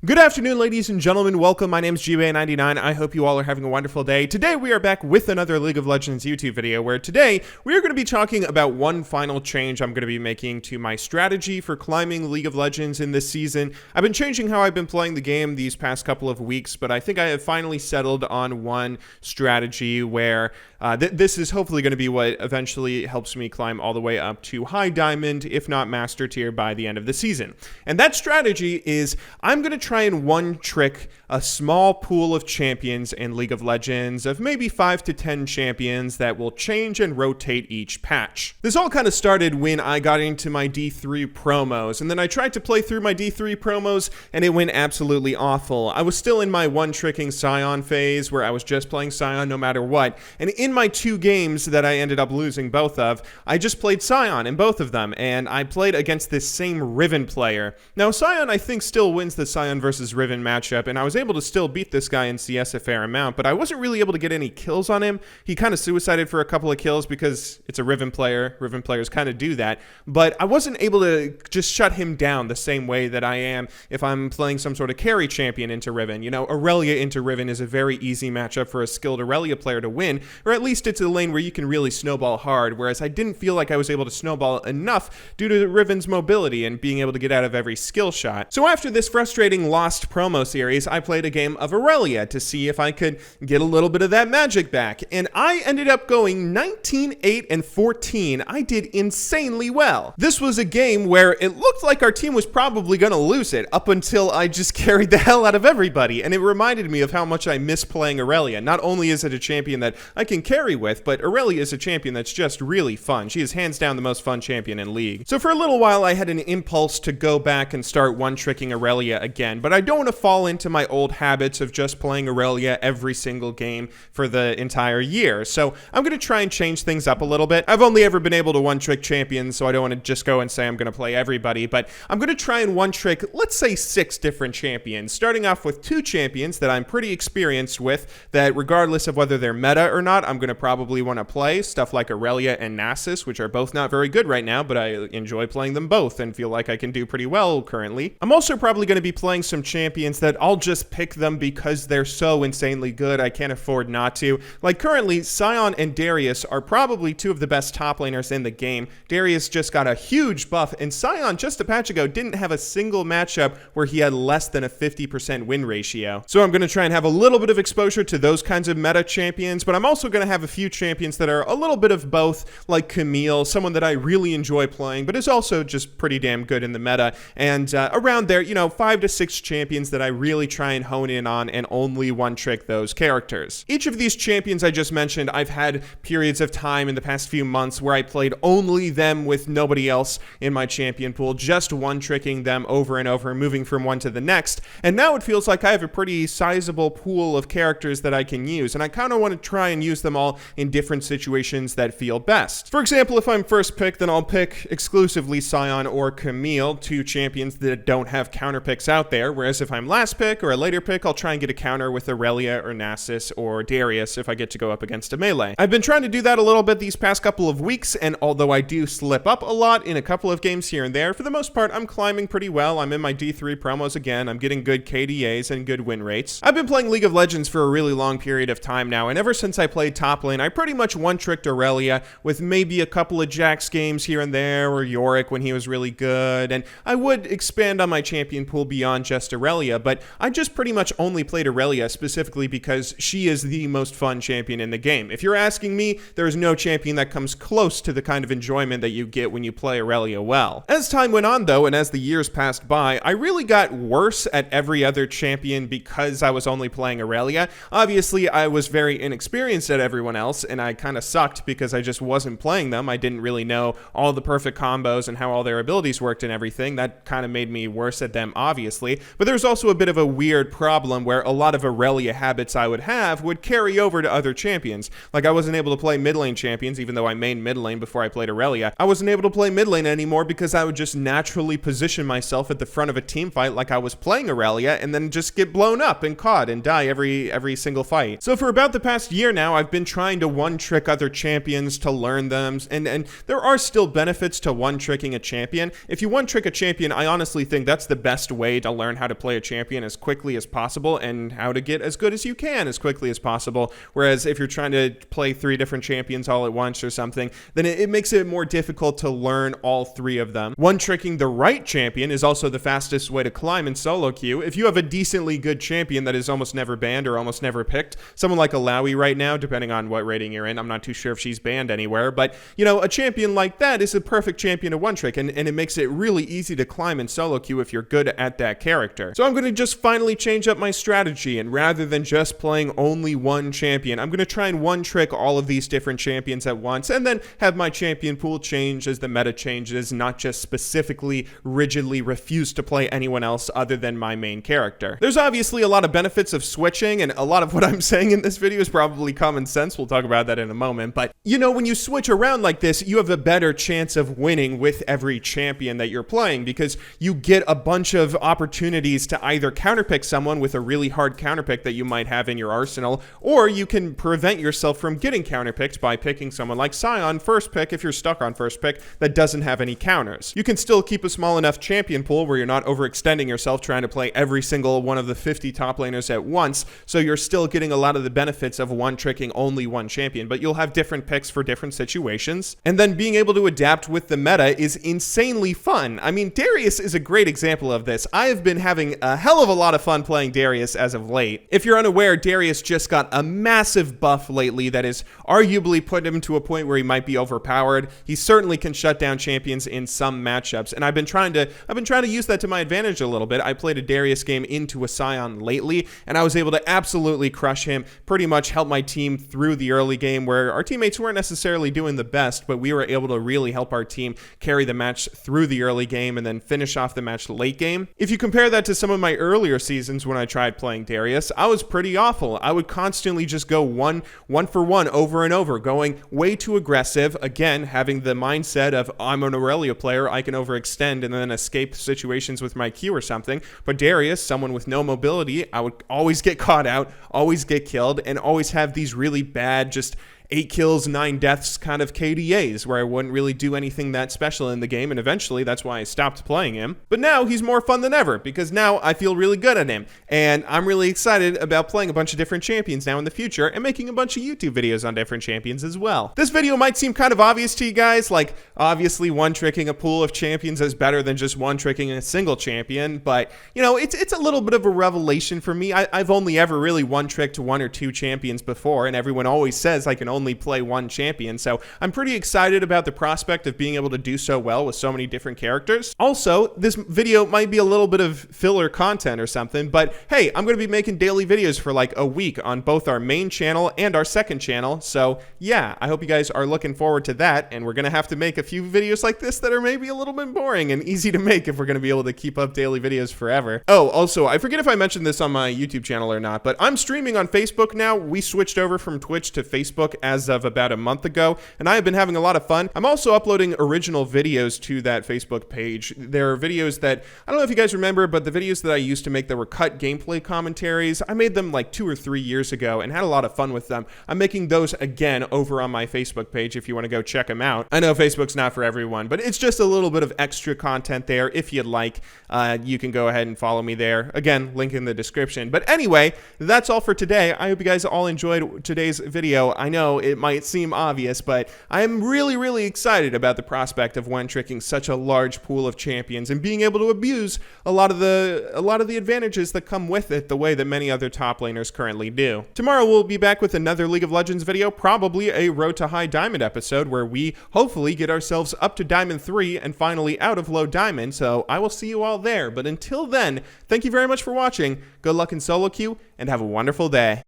Good afternoon, ladies and gentlemen. Welcome. My name is GBay99. I hope you all are having a wonderful day. Today, we are back with another League of Legends YouTube video, where today, we are going to be talking about one final change I'm going to be making to my strategy for climbing League of Legends in this season. I've been changing how I've been playing the game these past couple of weeks, but I think I have finally settled on one strategy where this is hopefully going to be what eventually helps me climb all the way up to high diamond, if not master tier, by the end of the season. And that strategy is I'm going to try and one trick a small pool of champions in League of Legends of maybe 5 to 10 champions that will change and rotate each patch. This all kind of started when I got into my D3 promos, and then I tried to play through my D3 promos and it went absolutely awful. I was still in my one tricking Sion phase where I was just playing Sion no matter what, and in my 2 games that I ended up losing both of, I just played Sion in both of them, and I played against this same Riven player. Now Sion I think still wins the Sion versus Riven matchup, and I was able to still beat this guy in CS a fair amount, but I wasn't really able to get any kills on him. He kind of suicided for a couple of kills because it's a Riven player. Riven players kind of do that, but I wasn't able to just shut him down the same way that I am if I'm playing some sort of carry champion into Riven. You know, Aurelia into Riven is a very easy matchup for a skilled Aurelia player to win, or at least it's a lane where you can really snowball hard, whereas I didn't feel like I was able to snowball enough due to Riven's mobility and being able to get out of every skill shot. So after this frustrating lost promo series, I played a game of Aurelia to see if I could get a little bit of that magic back, and I ended up going 19, 8, and 14. I did insanely well. This was a game where it looked like our team was probably going to lose it up until I just carried the hell out of everybody, and it reminded me of how much I miss playing Aurelia. Not only is it a champion that I can carry with, but Aurelia is a champion that's just really fun. She is hands down the most fun champion in League. So for a little while, I had an impulse to go back and start one-tricking Aurelia again, but I don't want to fall into my old habits of just playing Aurelia every single game for the entire year. So I'm going to try and change things up a little bit. I've only ever been able to one-trick champions, so I don't want to just go and say I'm going to play everybody, but I'm going to try and one-trick, let's say 6 different champions, starting off with 2 champions that I'm pretty experienced with, that regardless of whether they're meta or not, I'm going to probably want to play. Stuff like Aurelia and Nasus, which are both not very good right now, but I enjoy playing them both and feel like I can do pretty well currently. I'm also probably going to be playing some champions that I'll just pick them because they're so insanely good I can't afford not to. Like currently, Sion and Darius are probably 2 of the best top laners in the game. Darius just got a huge buff, and Sion just a patch ago didn't have a single matchup where he had less than a 50% win ratio. So I'm going to try and have a little bit of exposure to those kinds of meta champions, but I'm also going to have a few champions that are a little bit of both, like Camille, someone that I really enjoy playing, but is also just pretty damn good in the meta, and around there, you know, 5 to 6 champions that I really try and hone in on and only one-trick those characters. Each of these champions I just mentioned, I've had periods of time in the past few months where I played only them with nobody else in my champion pool, just one-tricking them over and over, moving from one to the next, and now it feels like I have a pretty sizable pool of characters that I can use, and I kind of want to try and use them all in different situations that feel best. For example, if I'm first pick, then I'll pick exclusively Sion or Camille, 2 champions that don't have counter picks out there, whereas if I'm last pick or a later pick, I'll try and get a counter with Aurelia or Nasus or Darius if I get to go up against a melee. I've been trying to do that a little bit these past couple of weeks, and although I do slip up a lot in a couple of games here and there, for the most part, I'm climbing pretty well. I'm in my D3 promos again. I'm getting good KDAs and good win rates. I've been playing League of Legends for a really long period of time now, and ever since I played top lane, I pretty much one-tricked Aurelia with maybe a couple of Jax games here and there, or Yorick when he was really good, and I would expand on my champion pool beyond just Aurelia, but I just pretty much only played Aurelia specifically because she is the most fun champion in the game. If you're asking me, there is no champion that comes close to the kind of enjoyment that you get when you play Aurelia well. As time went on though, and as the years passed by, I really got worse at every other champion because I was only playing Aurelia. Obviously, I was very inexperienced at everyone else, and I kind of sucked because I just wasn't playing them. I didn't really know all the perfect combos and how all their abilities worked and everything. That kind of made me worse at them, obviously. But there's also a bit of a weird problem where a lot of Aurelia habits I would have would carry over to other champions. Like I wasn't able to play mid lane champions, even though I mained mid lane before I played Aurelia. I wasn't able to play mid lane anymore because I would just naturally position myself at the front of a team fight like I was playing Aurelia, and then just get blown up and caught and die every single fight. So for about the past year now, I've been been trying to one-trick other champions to learn them, and there are still benefits to one-tricking a champion. If you one-trick a champion, I honestly think that's the best way to learn how to play a champion as quickly as possible and how to get as good as you can as quickly as possible. Whereas if you're trying to play 3 different champions all at once or something, then it makes it more difficult to learn all 3 of them. One-tricking the right champion is also the fastest way to climb in solo queue. If you have a decently good champion that is almost never banned or almost never picked, someone like Alawi right now, depending on what rating you're in, I'm not too sure if she's banned anywhere, but you know, a champion like that is a perfect champion to one-trick, and it makes it really easy to climb in solo queue if you're good at that character. So I'm going to just finally change up my strategy, and rather than just playing only one champion, I'm going to try and one-trick all of these different champions at once, and then have my champion pool change as the meta changes, not just specifically rigidly refuse to play anyone else other than my main character. There's obviously a lot of benefits of switching, and a lot of what I'm saying in this video is probably common sense. We'll talk about that in a moment, but you know, when you switch around like this, you have a better chance of winning with every champion that you're playing, because you get a bunch of opportunities to either counterpick someone with a really hard counterpick that you might have in your arsenal, or you can prevent yourself from getting counterpicked by picking someone like Sion first pick if you're stuck on first pick that doesn't have any counters. You can still keep a small enough champion pool where you're not overextending yourself trying to play every single one of the 50 top laners at once, so you're still getting a lot of the benefits of one-tricking only one champion, but you'll have different picks for different situations. And then being able to adapt with the meta is insanely fun. I mean, Darius is a great example of this. I have been having a hell of a lot of fun playing Darius as of late. If you're unaware, Darius just got a massive buff lately that is arguably put him to a point where he might be overpowered. He certainly can shut down champions in some matchups, and I've been trying to use that to my advantage a little bit. I played a Darius game into a Sion lately, and I was able to absolutely crush him, pretty much help my team through the early game where our teammates weren't necessarily doing the best, but we were able to really help our team carry the match through the early game and then finish off the match late game. If you compare that to some of my earlier seasons when I tried playing Darius, I was pretty awful. I would constantly just go one for one over and over, going way too aggressive, again, having the mindset of I'm an Aurelia player, I can overextend and then escape situations with my Q or something. But Darius, someone with no mobility, I would always get caught out, always get killed, and always have these really bad, just 8 kills, 9 deaths kind of KDAs where I wouldn't really do anything that special in the game, and eventually that's why I stopped playing him. But now he's more fun than ever because now I feel really good at him, and I'm really excited about playing a bunch of different champions now in the future and making a bunch of YouTube videos on different champions as well. This video might seem kind of obvious to you guys, like obviously one-tricking a pool of champions is better than just one-tricking a single champion, but you know, it's a little bit of a revelation for me. I've only ever really one-tricked 1 or 2 champions before, and everyone always says I can only play one champion, so I'm pretty excited about the prospect of being able to do so well with so many different characters. Also, this video might be a little bit of filler content or something, but hey, I'm going to be making daily videos for like a week on both our main channel and our second channel, so yeah, I hope you guys are looking forward to that, and we're going to have to make a few videos like this that are maybe a little bit boring and easy to make if we're going to be able to keep up daily videos forever. Oh, also, I forget if I mentioned this on my YouTube channel or not, but I'm streaming on Facebook now. We switched over from Twitch to Facebook as of about a month ago, and I have been having a lot of fun. I'm also uploading original videos to that Facebook page. There are videos that, I don't know if you guys remember, but the videos that I used to make that were cut gameplay commentaries, I made them like 2 or 3 years ago and had a lot of fun with them. I'm making those again over on my Facebook page if you want to go check them out. I know Facebook's not for everyone, but it's just a little bit of extra content there. If you'd like, you can go ahead and follow me there. Again, link in the description. But anyway, that's all for today. I hope you guys all enjoyed today's video. I know it might seem obvious, but I am really excited about the prospect of one-tricking such a large pool of champions and being able to abuse a lot of the advantages that come with it the way that many other top laners currently do. Tomorrow we'll be back with another League of Legends video, probably a Road to High Diamond episode where we hopefully get ourselves up to Diamond 3 and finally out of Low Diamond, so I will see you all there. But until then, thank you very much for watching, good luck in solo queue, and have a wonderful day.